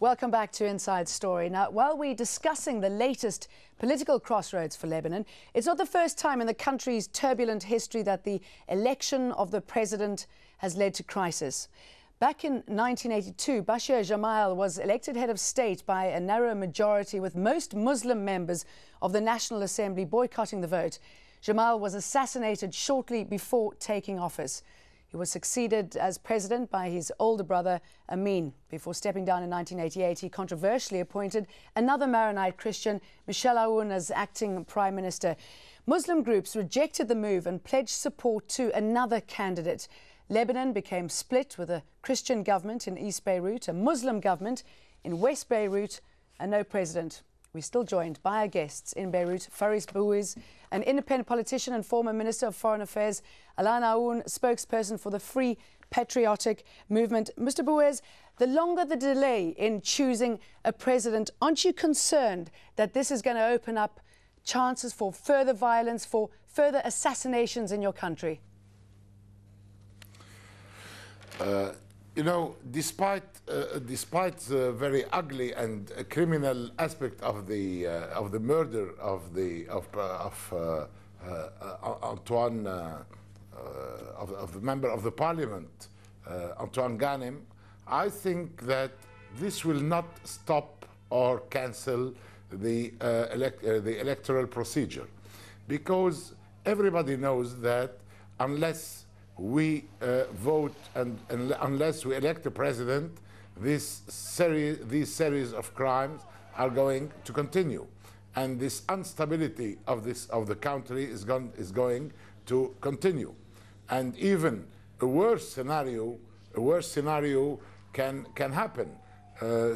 Welcome back to Inside Story. Now, while we're discussing the latest political crossroads for Lebanon, it's not the first time in the country's turbulent history that the election of the president has led to crisis. Back in 1982, Bashir Jamal was elected head of state by a narrow majority, with most Muslim members of the National Assembly boycotting the vote. Jamal was assassinated shortly before taking office. He was succeeded as president by his older brother, Amin. Before stepping down in 1988, he controversially appointed another Maronite Christian, Michel Aoun, as acting prime minister. Muslim groups rejected the move and pledged support to another candidate. Lebanon became split, with a Christian government in East Beirut, a Muslim government in West Beirut, and no president. We're still joined by our guests in Beirut: Faris Bouez, an independent politician and former Minister of Foreign Affairs; Alain Aoun, spokesperson for the Free Patriotic Movement. Mr. Bouez, the longer the delay in choosing a president, aren't you concerned that this is going to open up chances for further violence, for further assassinations in your country? You know, despite the very ugly and criminal aspect of the murder of Antoine, of the member of the parliament, Antoine Ghanem, I think that this will not stop or cancel the electoral procedure, because everybody knows that unless we vote and unless we elect a president, these series of crimes are going to continue, and this instability of the country is going to continue, and even a worse scenario can happen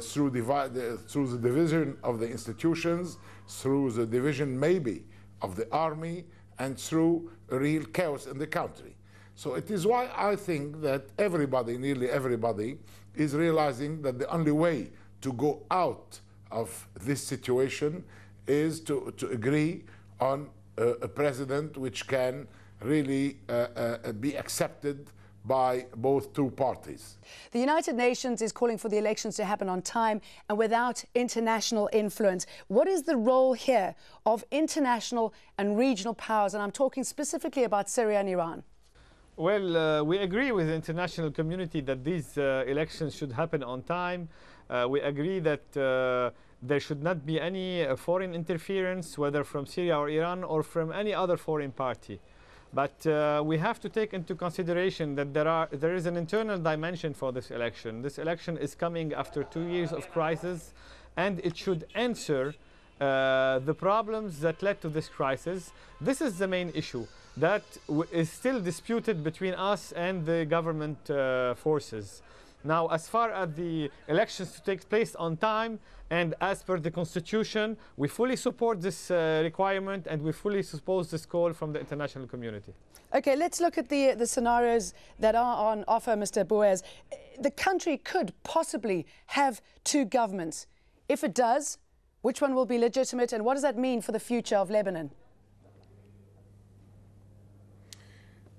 through the division of the institutions, through the division maybe of the army, and through a real chaos in the country. So it is why I think that everybody, nearly everybody, is realizing that the only way to go out of this situation is to agree on a president which can really be accepted by both two parties. The United Nations is calling for the elections to happen on time and without international influence. What is the role here of international and regional powers? And I'm talking specifically about Syria and Iran. Well, we agree with the international community that these elections should happen on time. We agree that there should not be any foreign interference, whether from Syria or Iran or from any other foreign party. But we have to take into consideration that there is an internal dimension for this election. This election is coming after 2 years of crisis, and it should answer the problems that led to this crisis. This is the main issue that is still disputed between us and the government forces. Now, as far as the elections to take place on time and as per the Constitution, we fully support this requirement, and we fully support this call from the international community. Okay, let's look at the scenarios that are on offer, Mr. Bouez. The country could possibly have two governments. If it does, which one will be legitimate, and what does that mean for the future of Lebanon?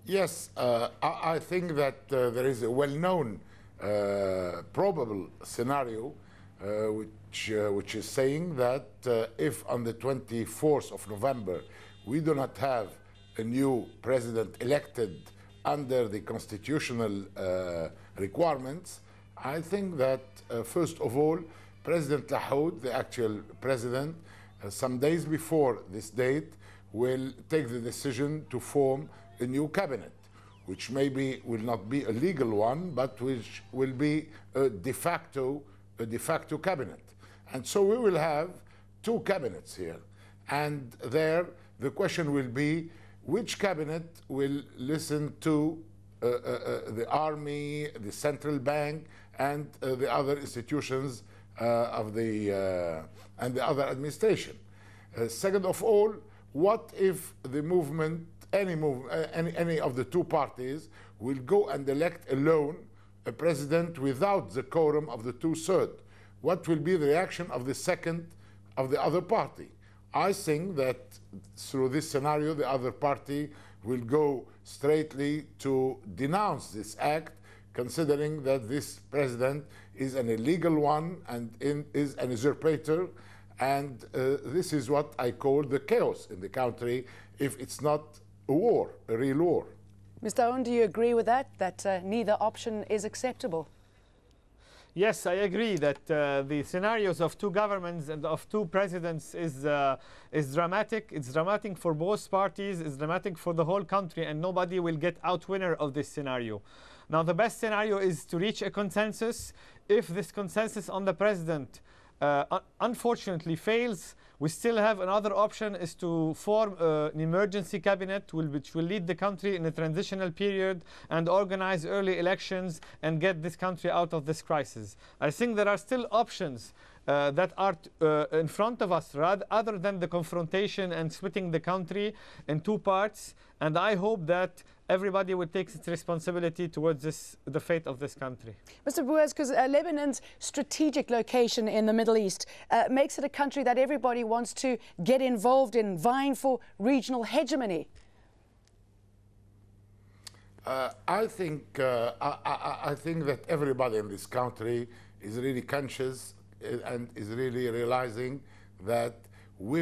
Yes, I think that there is a well-known probable scenario which is saying that if on the 24th of November we do not have a new president elected under the constitutional requirements, I think that first of all, President Lahoud, the actual president, some days before this date, will take the decision to form a new cabinet, which maybe will not be a legal one, but which will be a de facto cabinet. And so we will have two cabinets here. And there the question will be, which cabinet will listen to the army, the central bank, and the other institutions and the other administration. Second of all, what if the movement, any of the two parties will go and elect alone a president without the quorum of the two-thirds? What will be the reaction of the other party? I think that through this scenario, the other party will go straightly to denounce this act, considering that this president is an illegal one and is an usurpator. And this is what I call the chaos in the country if it's not a war, a real war. Mr. Owen, do you agree with that, that neither option is acceptable? Yes, I agree that the scenarios of two governments and of two presidents is dramatic. It's dramatic for both parties. It's dramatic for the whole country, and nobody will get out winner of this scenario. Now, the best scenario is to reach a consensus. If this consensus on the president unfortunately fails, we still have another option, is to form an emergency cabinet which will lead the country in a transitional period and organize early elections and get this country out of this crisis. I think there are still options that are in front of us other than the confrontation and splitting the country in two parts. And I hope that everybody will take its responsibility towards the fate of this country. Mr. Bouez, because Lebanon's strategic location in the Middle East makes it a country that everybody wants to get involved in, vying for regional hegemony. I think that everybody in this country is really conscious and is really realizing that we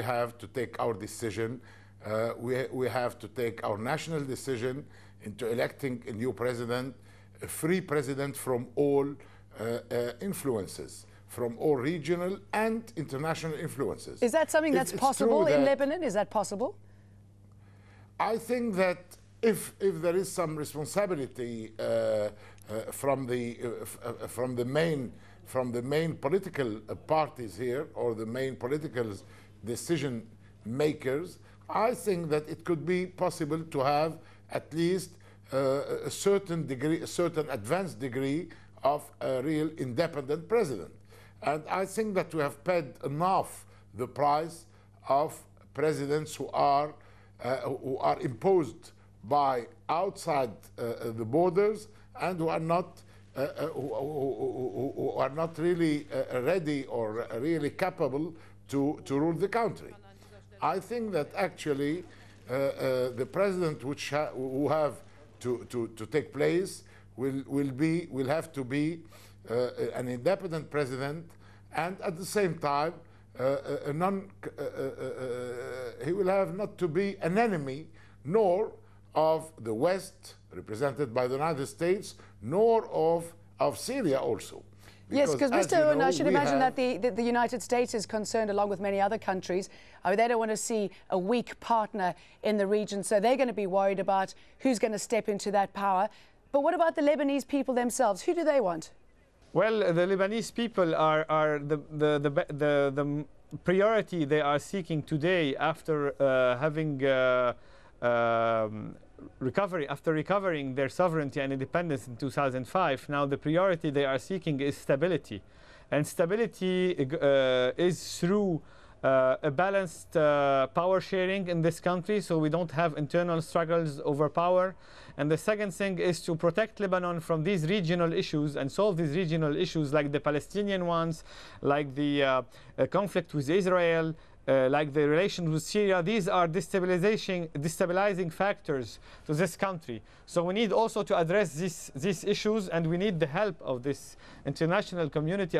have to take our decision. We have to take our national decision into electing a new president, a free president from all influences, from all regional and international influences. Is that something that's possible in Lebanon? Is that possible? I think that if there is some responsibility from the main political parties here, or the main political decision makers, I think that it could be possible to have at least a certain degree, a certain advanced degree of a real independent president. And I think that we have paid enough the price of presidents who are imposed by outside the borders and who are not really ready or really capable to rule the country. I think that actually the president who have to take place will have to be an independent president, and at the same time he will have not to be an enemy nor of the West, represented by the United States, nor of Syria also. Yes, because Mr. Owen, I should imagine that the United States is concerned, along with many other countries. They don't want to see a weak partner in the region, so they're going to be worried about who's going to step into that power. But what about the Lebanese people themselves? Who do they want? Well, the Lebanese people are the priority they are seeking today after recovering their sovereignty and independence in 2005. Now the priority they are seeking is stability, and stability is through a balanced power sharing in this country, so we don't have internal struggles over power. And the second thing is to protect Lebanon from these regional issues and solve these regional issues, like the Palestinian ones, like the conflict with Israel, like the relations with Syria. These are destabilizing factors to this country. So we need also to address these issues, and we need the help of this international community,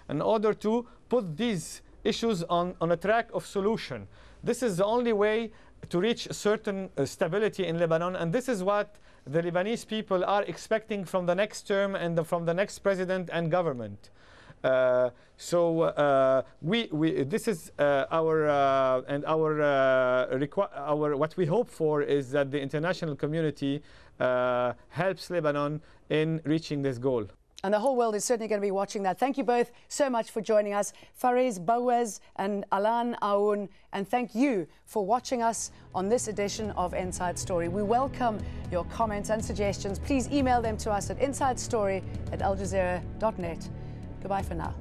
in order to put these issues on a track of solution. This is the only way to reach certain stability in Lebanon, and this is what the Lebanese people are expecting from the next term and from the next president and government. This is what we hope for is that the international community helps Lebanon in reaching this goal. And the whole world is certainly going to be watching that. Thank you both so much for joining us, Fariz Bouez and Alan Aoun, and thank you for watching us on this edition of Inside Story. We welcome your comments and suggestions. Please email them to us at insidestory@aljazeera.net. Goodbye for now.